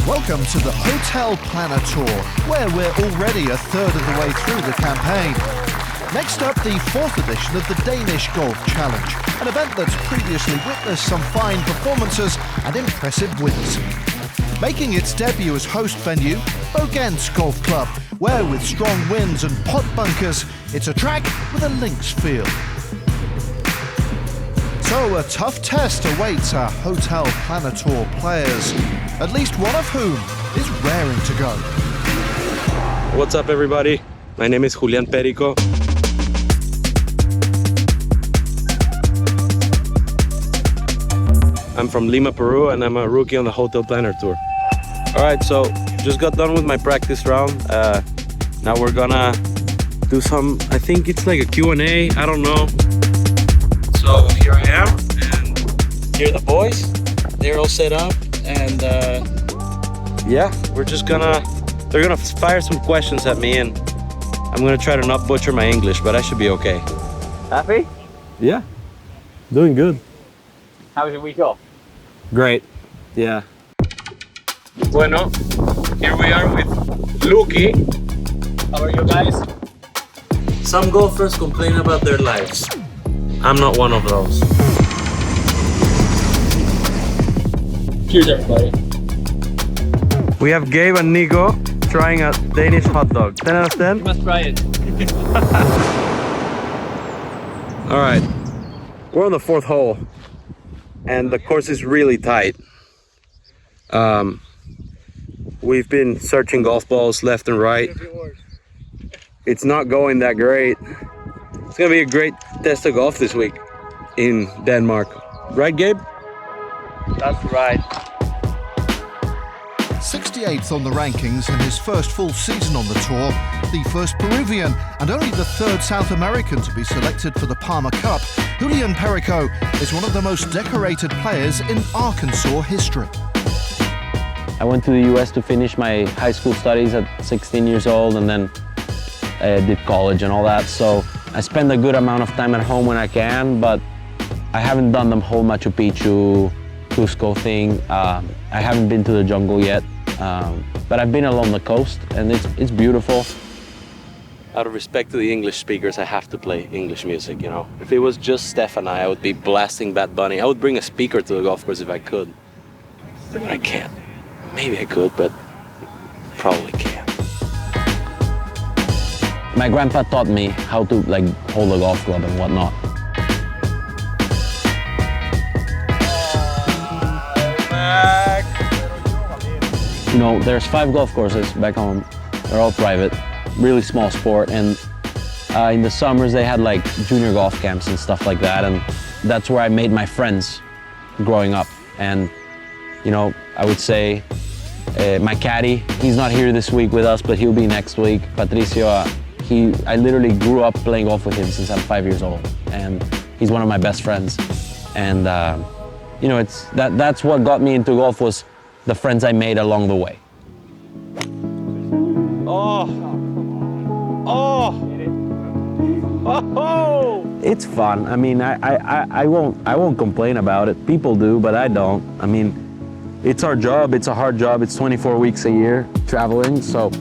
Welcome to the HotelPlanner Tour, where we're already a third of the way through the campaign. Next up, the fourth edition of the Danish Golf Challenge, an event that's previously witnessed some fine performances and impressive wins. Making its debut as host venue, Gøth Golf Club, where with strong winds and pot bunkers, it's a track with a links feel. So a tough test awaits our HotelPlanner Tour players, at least one of whom is raring to go. What's up, everybody? My name is Julian Perico. I'm from Lima, Peru, and I'm a rookie on the HotelPlanner Tour. All right, so just got done with my practice round. Now we're gonna do some, I think it's like a Q&A, I don't know. So here I am, and here are the boys. They're all set up, and yeah, they're gonna fire some questions at me, and I'm gonna try to not butcher my English, but I should be okay. Happy? Yeah, doing good. How was your week off? Great, yeah. Bueno, here we are with Luki. How are you guys? Some golfers complain about their lives. I'm not one of those. Cheers, everybody. We have Gabe and Nico trying a Danish hot dog. 10 out of 10? You must try it. All right, we're on the fourth hole, and the course is really tight. We've been searching golf balls left and right. It's not going that great. It's gonna be a great test of golf this week in Denmark. Right, Gabe? That's right. 68th on the rankings in his first full season on the tour, the first Peruvian and only the third South American to be selected for the Palmer Cup, Julian Perico is one of the most decorated players in Arkansas history. I went to the US to finish my high school studies at 16 years old, and then I did college and all that. So I spend a good amount of time at home when I can, but I haven't done the whole Machu Picchu, Cusco thing. I haven't been to the jungle yet, but I've been along the coast, and it's beautiful. Out of respect to the English speakers, I have to play English music, you know. If it was just Steph and I would be blasting Bad Bunny. I would bring a speaker to the golf course if I could, but I can't. Maybe I could, but probably can't. My grandpa taught me how to hold a golf club and whatnot. You know, there's 5 golf courses back home. They're all private, really small sport, and in the summers they had like junior golf camps and stuff like that, and that's where I made my friends growing up. And you know, I would say my caddy, he's not here this week with us, but he'll be next week. Patricio, I literally grew up playing golf with him since I'm 5 years old, and he's one of my best friends. And you know, that's what got me into golf, was the friends I made along the way. It's fun. I mean, I won't complain about it. People do, but I don't. I mean, it's our job. It's a hard job. It's 24 weeks a year traveling. So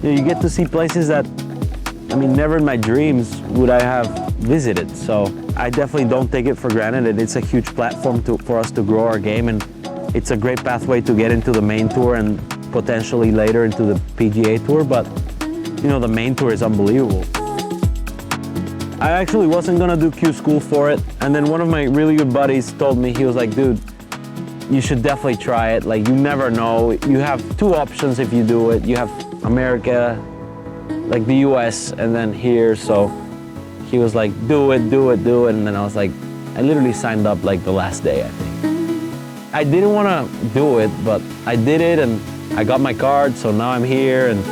you know, you get to see places that, I mean, never in my dreams would I have visited. So I definitely don't take it for granted. And it's a huge platform for us to grow our game. And it's a great pathway to get into the main tour and potentially later into the PGA Tour. But you know, the main tour is unbelievable. I actually wasn't gonna do Q school for it, and then one of my really good buddies told me, he was like, dude, you should definitely try it. Like, you never know. You have 2 options if you do it. You have America, like the US, and then here. So he was like, do it, do it, do it. And then I was like, I literally signed up like the last day, I think. I didn't wanna do it, but I did it, and I got my card, so now I'm here, and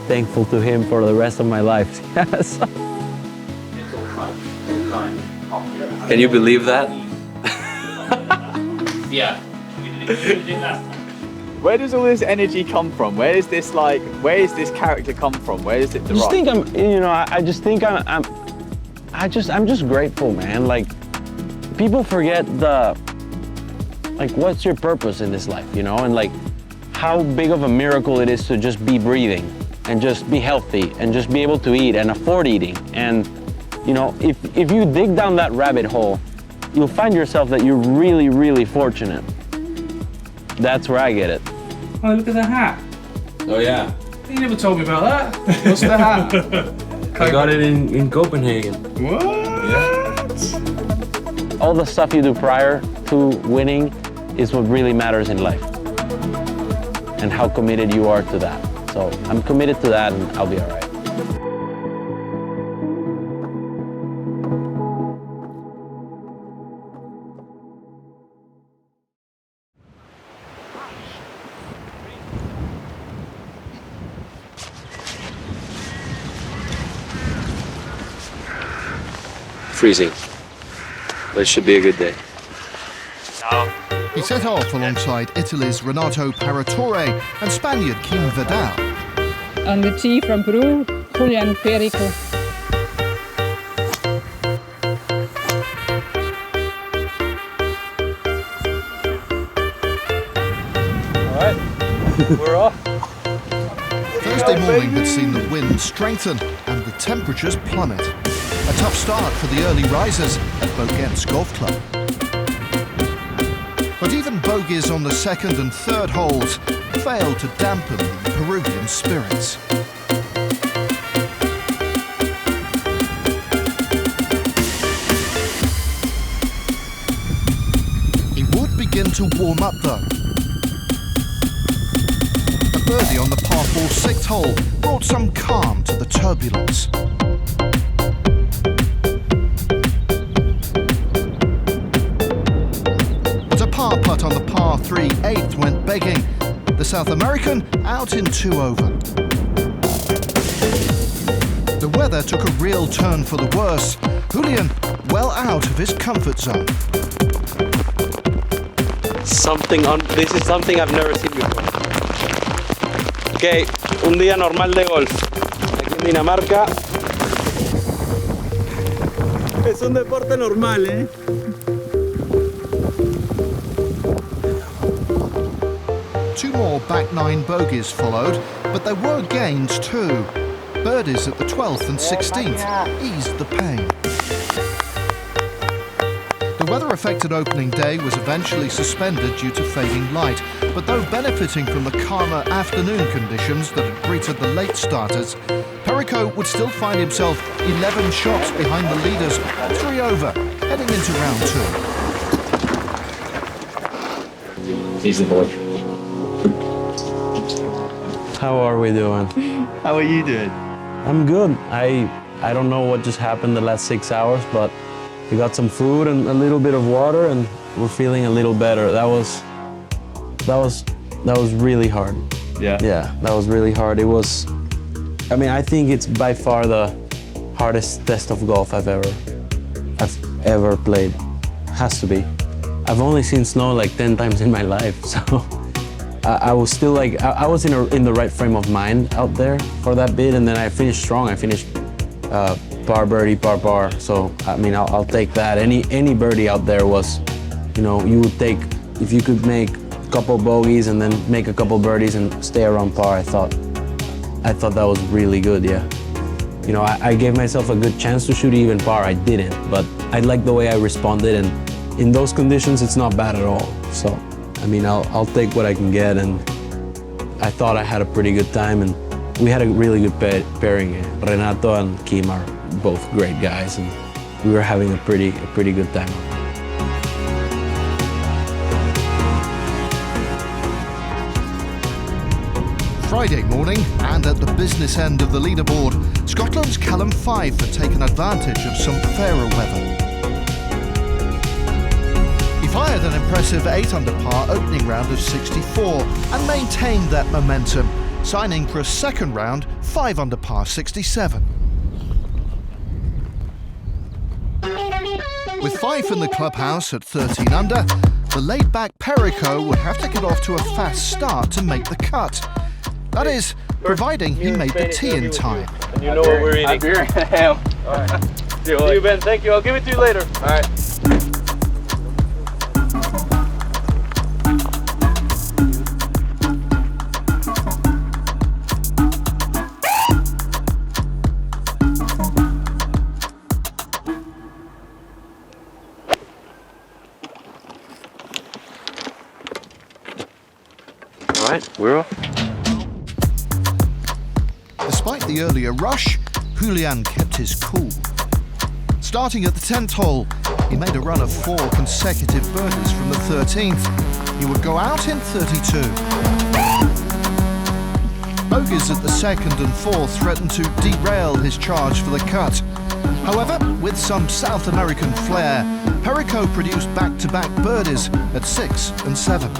thankful to him for the rest of my life. Yes. Can you believe that? Yeah. Where does all this energy come from? Where is this character come from? Where is it derived? I just think I just think I'm just grateful, man. Like, people forget what's your purpose in this life, you know? And like, how big of a miracle it is to just be breathing and just be healthy and just be able to eat and afford eating. And you know, if you dig down that rabbit hole, you'll find yourself that you're really, really fortunate. That's where I get it. Oh, look at the hat. Oh yeah, You never told me about that. What's the hat? I got it in Copenhagen. What? All the stuff you do prior to winning is what really matters in life, and how committed you are to that. So I'm committed to that, and I'll be all right. Freezing, but it should be a good day. He set off alongside Italy's Renato Paratore and Spaniard Kim Vidal. And the tea from Peru, Julian Perico. All right, we're off. Thursday morning had seen the wind strengthen and the temperatures plummet. A tough start for the early risers at Gøth Golf Club. But even bogeys on the second and third holes failed to dampen the Peruvian spirits. He would begin to warm up though. A birdie on the par 4 sixth hole brought some calm to the turbulence. Par putt on the par 3 8th went begging. The South American out in 2 over. The weather took a real turn for the worse. Julian well out of his comfort zone. This is something I've never seen before. Okay, un día normal de golf. Aquí en Dinamarca. Es un deporte normal, ¿eh? Two more back 9 bogeys followed, but there were gains too. Birdies at the 12th and 16th eased the pain. The weather-affected opening day was eventually suspended due to fading light, but though benefiting from the calmer afternoon conditions that had greeted the late starters, Perico would still find himself 11 shots behind the leaders, 3 over, heading into round 2. He's the boy. How are we doing? How are you doing? I'm good. I don't know what just happened the last 6 hours, but we got some food and a little bit of water, and we're feeling a little better. That was really hard. Yeah. Yeah, that was really hard. It was. I mean, I think it's by far the hardest test of golf I've ever played. Has to be. I've only seen snow like 10 times in my life, so. I was still like, I was in the right frame of mind out there for that bit, and then I finished strong. I finished par birdie, par. So I mean, I'll take that. Any birdie out there was, you know, you would take if you could make a couple bogeys and then make a couple birdies and stay around par. I thought that was really good. Yeah, you know, I gave myself a good chance to shoot even par. I didn't, but I like the way I responded, and in those conditions, it's not bad at all. So. I mean, I'll take what I can get, and I thought I had a pretty good time, and we had a really good pairing. Renato and Kim are both great guys, and we were having a pretty good time. Friday morning, and at the business end of the leaderboard, Scotland's Callum Fyfe had taken advantage of some fairer weather. Fired an impressive 8 under par opening round of 64 and maintained that momentum, signing for a second round 5 under par 67. With Fyfe in the clubhouse at 13 under, the laid-back Perico would have to get off to a fast start to make the cut. That is, providing he made the tee in time. And you know what we're eating. A beer and a ham. All right. See you, Ben. Thank you. I'll give it to you later. All right. right, we're off. Despite the earlier rush, Julian kept his cool. Starting at the 10th hole, he made a run of 4 consecutive birdies from the 13th. He would go out in 32. Bogeys at the 2nd and 4th threatened to derail his charge for the cut. However, with some South American flair, Perico produced back-to-back birdies at 6 and 7.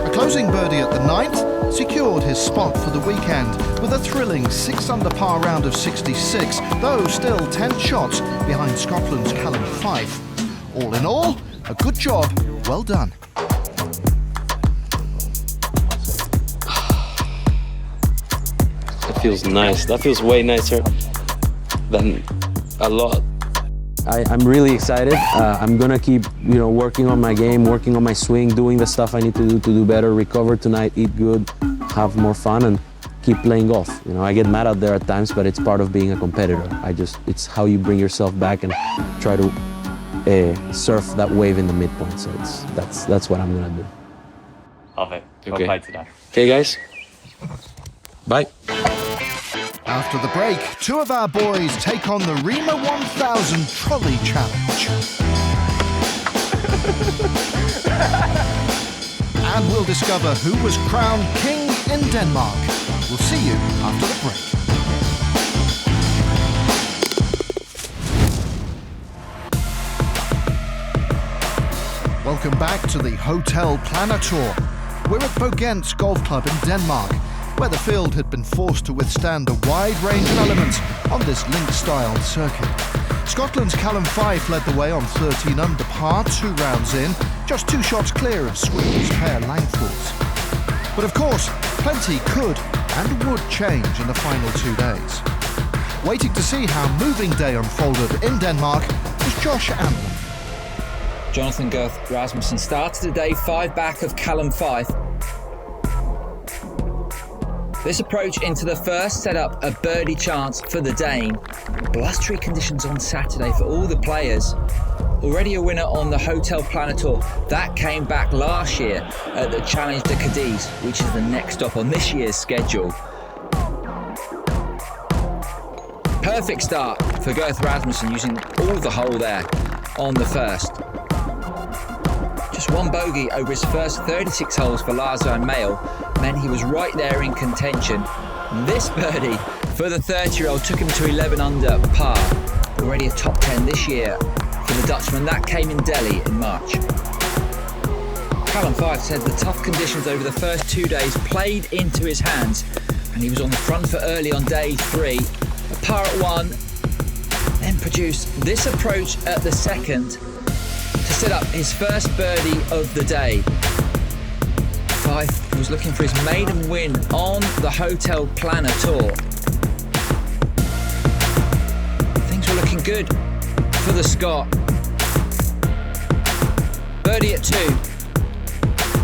A closing birdie at the 9th secured his spot for the weekend with a thrilling 6-under par round of 66, though still 10 shots behind Scotland's Callum Fyfe. All in all, a good job, well done. That feels nice. That feels way nicer than a lot. I'm really excited. I'm gonna keep, working on my game, working on my swing, doing the stuff I need to do better, recover tonight, eat good, have more fun, and keep playing golf. I get mad out there at times, but it's part of being a competitor. It's how you bring yourself back and try to surf that wave in the midpoint. So that's what I'm gonna do. Love it. Well Okay. played today. Okay, guys. Bye. After the break, 2 of our boys take on the Rima 1000 Trolley Challenge. And we'll discover who was crowned king in Denmark. We'll see you after the break. Welcome back to the HotelPlanner Tour. We're at Bogents Golf Club in Denmark, where the field had been forced to withstand a wide range of elements on this link-style circuit. Scotland's Callum Fyfe led the way on 13 under par 2 rounds in, just 2 shots clear of Sweden's Per Langfors. But of course, plenty could and would change in the final 2 days. Waiting to see how moving day unfolded in Denmark was Josh Amlin. Jonathan Gøth-Rasmussen started the day 5 back of Callum Fyfe. This approach into the first set up a birdie chance for the Dane. Blustery conditions on Saturday for all the players. Already a winner on the HotelPlanner Tour. That came back last year at the Challenge de Cadiz, which is the next stop on this year's schedule. Perfect start for Gøth-Rasmussen, using all the hole there on the first. Just 1 bogey over his first 36 holes for Lazo and Mail meant he was right there in contention. This birdie for the 30-year-old took him to 11 under par. Already a top 10 this year for the Dutchman. That came in Delhi in March. Callum Fyfe said the tough conditions over the first 2 days played into his hands, and he was on the front foot early on day 3. A par at 1, then produced this approach at the 2nd to set up his first birdie of the day. Fyfe was looking for his maiden win on the HotelPlanner Tour. Things were looking good for the Scot. Birdie at 2,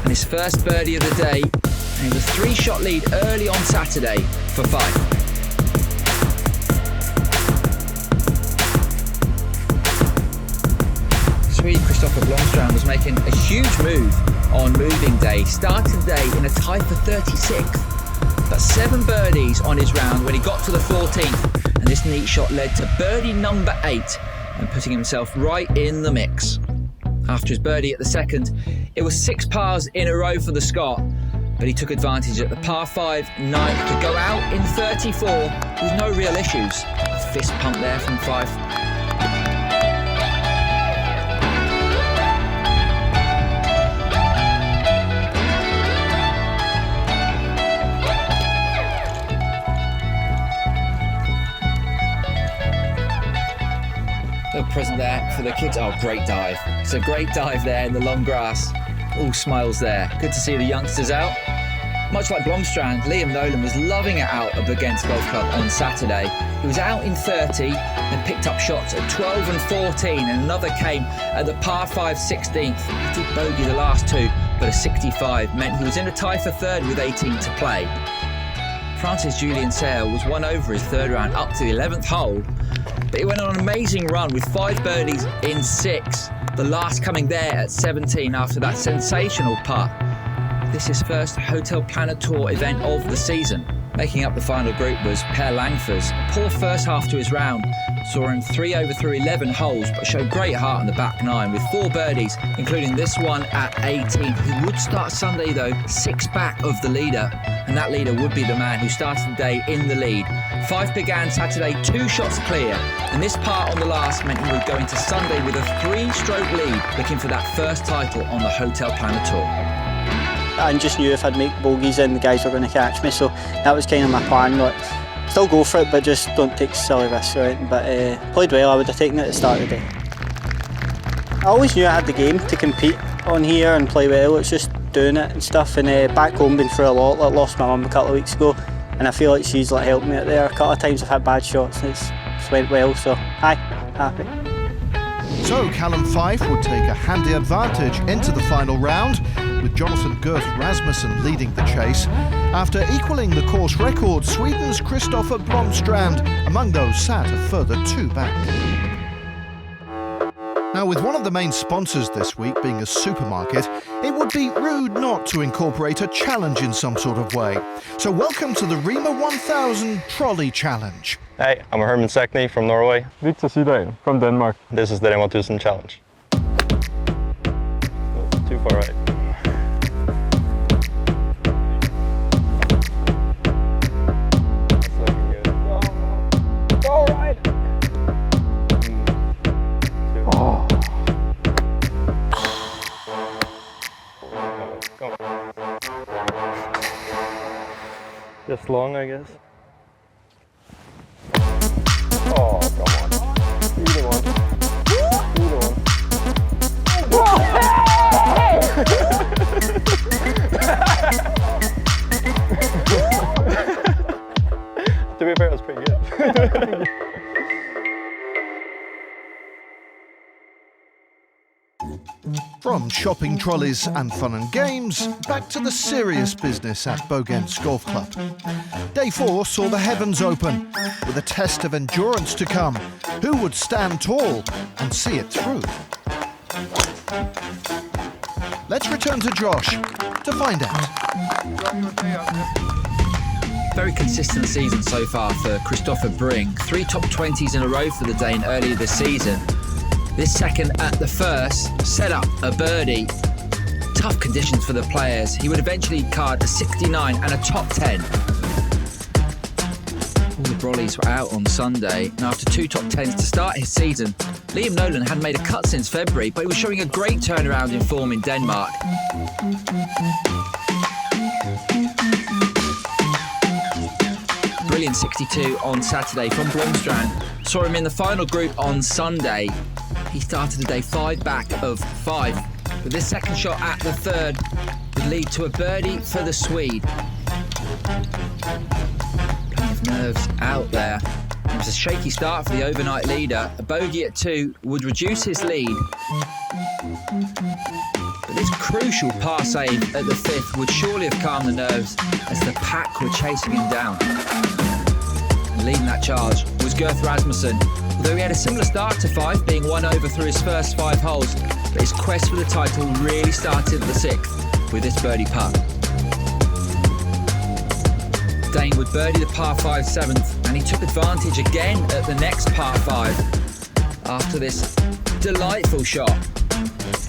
and his first birdie of the day, and it was a 3-shot lead early on Saturday for Fyfe. Swede Christopher Blomstrand was making a huge move on moving day. Started the day in a tie for 36th, but 7 birdies on his round when he got to the 14th, and this neat shot led to birdie number 8 and putting himself right in the mix. After his birdie at the 2nd, it was 6 pars in a row for the Scot, but he took advantage at the par 5 9th to go out in 34 with no real issues. Fist pump there from Fyfe. Present there for the kids. Oh, great dive. It's a great dive there in the long grass. All smiles there. Good to see the youngsters out. Much like Blomstrand, Liam Nolan was loving it out at Bogents Golf Club on Saturday. He was out in 30 and picked up shots at 12 and 14, and another came at the par 5 16th. He did bogey the last 2, but a 65 meant he was in a tie for 3rd with 18 to play. France's Julian Perico was 1 over his 3rd round up to the 11th hole, But he went on an amazing run with 5 birdies in 6, the last coming there at 17 after that sensational putt. This is his first HotelPlanner Tour event of the season. Making up the final group was Per Langfors. A poor first half to his round saw him 3 over through 11 holes, but showed great heart on the back 9 with 4 birdies, including this one at 18. He would start Sunday though 6 back of the leader, and that leader would be the man who started the day in the lead. Fyfe began Saturday 2 shots clear, and this part on the last meant he would go into Sunday with a 3-stroke lead, looking for that first title on the HotelPlanner Tour. I just knew if I'd make bogeys then the guys were going to catch me, so that was kind of my plan. Like, still go for it, but just don't take silly risks or anything. But played well. I would have taken it at the start of the day. I always knew I had the game to compete on here and play well. It's just doing it and stuff. And back home, been through a lot. Like, lost my mum a couple of weeks ago, and I feel like she's like helped me out there. A couple of times I've had bad shots, and it's went well. So happy. So Callum Fyfe would take a handy advantage into the final round, with Jonathan Gøth-Rasmussen leading the chase. After equalling the course record, Sweden's Kristoffer Blomstrand among those sat a further 2 back. Now, with one of the main sponsors this week being a supermarket, it would be rude not to incorporate a challenge in some sort of way. So welcome to the Rima 1000 Trolley Challenge. Hey, I'm Herman Sekni from Norway. Good to see Dane from Denmark. This is the Rima 1000 Challenge. Too far right. Just long, I guess. Oh, come on. Either one. To be fair, it was pretty good. From shopping trolleys and fun and games, back to the serious business at Bogens Golf Club. Day 4 saw the heavens open, with a test of endurance to come. Who would stand tall and see it through? Let's return to Josh to find out. Very consistent season so far for Kristoffer Brink. 3 top 20s in a row for the Dane earlier this season. This second at the first, set up a birdie. Tough conditions for the players. He would eventually card a 69 and a top 10. All the brollies were out on Sunday, and after 2 top 10s to start his season, Liam Nolan hadn't made a cut since February, but he was showing a great turnaround in form in Denmark. Brilliant 62 on Saturday from Blomstrand. Saw him in the final group on Sunday. He started the day 5 back of 5, but this second shot at the third would lead to a birdie for the Swede. Plenty of nerves out there. It was a shaky start for the overnight leader. A bogey at 2 would reduce his lead. But this crucial par save at the 5th would surely have calmed the nerves as the pack were chasing him down. And leading that charge was Gøth-Rasmussen. Although he had a similar start to Fyfe, being 1 over through his first 5 holes, but his quest for the title really started the 6th with this birdie putt. Dane would birdie the par 5 7th, and he took advantage again at the next par 5 after this delightful shot.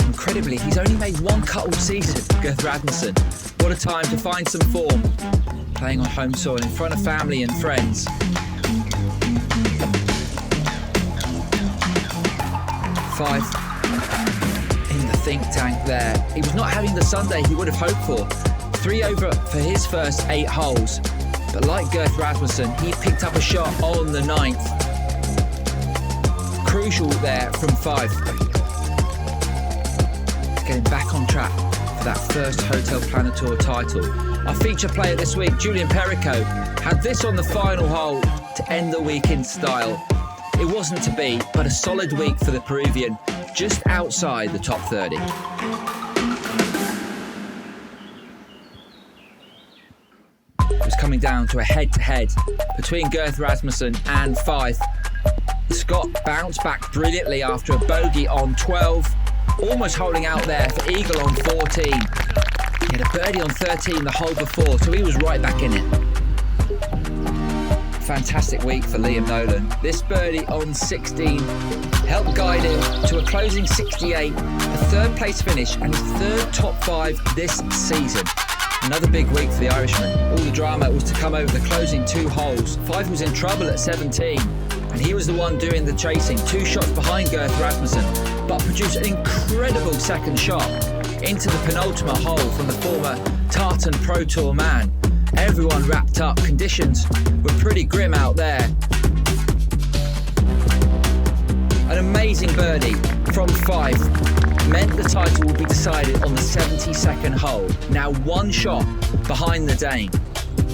Incredibly, he's only made 1 cut all season, Gøth-Rasmussen. What a time to find some form, playing on home soil in front of family and friends. Fyfe in the think tank there. He was not having the Sunday he would have hoped for. 3 over for his first 8 holes. But like Gøth-Rasmussen, he picked up a shot on the 9th. Crucial there from Fyfe. Getting back on track for that first HotelPlanner Tour title. Our feature player this week, Julian Perico, had this on the final hole to end the week in style. It wasn't to be, but a solid week for the Peruvian, just outside the top 30. It was coming down to a head-to-head between Gøth-Rasmussen and Fyfe. The Scot bounced back brilliantly after a bogey on 12, almost holding out there for eagle on 14. He had a birdie on 13 the hole before, so he was right back in it. Fantastic week for Liam Nolan. This birdie on 16 helped guide him to a closing 68, a third place finish and his third top 5 this season. Another big week for the Irishman. All the drama was to come over the closing 2 holes. Fyfe was in trouble at 17 and he was the one doing the chasing, 2 shots behind Gøth-Rasmussen, but produced an incredible second shot into the penultimate hole from the former Tartan Pro Tour man. Everyone wrapped up. Conditions were pretty grim out there. An amazing birdie from Fyfe meant the title would be decided on the 72nd hole. Now 1 shot behind the Dane.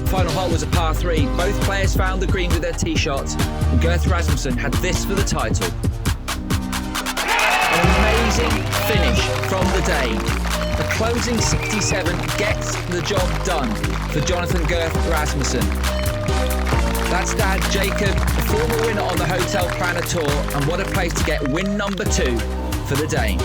Final hole was a par 3. Both players found the green with their tee shots, and Gøth-Rasmussen had this for the title. An amazing finish from the Dane. The closing 67 gets the job done for Jonathan Gøth-Rasmussen. That's Dad Jacob, the former winner on the HotelPlanner Tour, and what a place to get win number 2 for the Dane.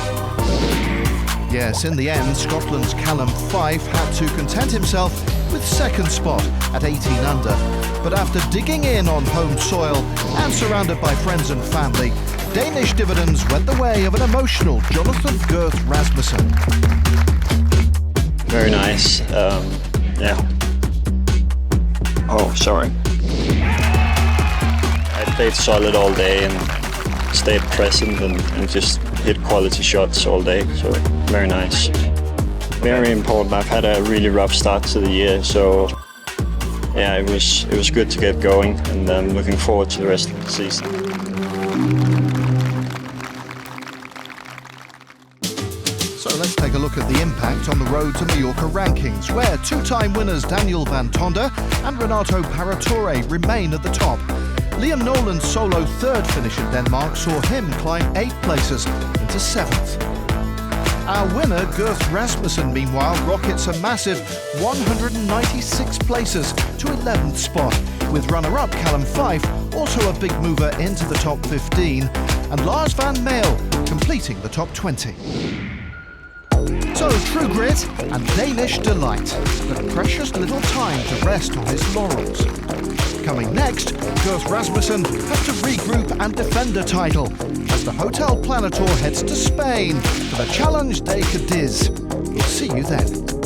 Yes, in the end, Scotland's Callum Fyfe had to content himself with second spot at 18 under. But after digging in on home soil and surrounded by friends and family, Danish dividends went the way of an emotional Jonathan Gøth-Rasmussen. Very nice. Yeah. Oh, sorry. I played solid all day and stayed present and just hit quality shots all day. So very nice. Very important. I've had a really rough start to the year, so yeah, it was good to get going, and I'm looking forward to the rest of the season. So let's take a look at the impact on the road to Mallorca rankings, where 2-time winners Daniel van Tonder and Renato Paratore remain at the top. Liam Nolan's solo 3rd finish in Denmark saw him climb 8 places into 7th. Our winner, Gøth-Rasmussen, meanwhile, rockets a massive 196 places to 11th spot, with runner-up Callum Fyfe also a big mover into the top 15, and Lars van Meel completing the top 20. So, true grit and Danish delight, but precious little time to rest on his laurels. Coming next, Gøth-Rasmussen has to regroup and defend a title as the HotelPlanner Tour heads to Spain for the Challenge des Cadiz. We'll see you then.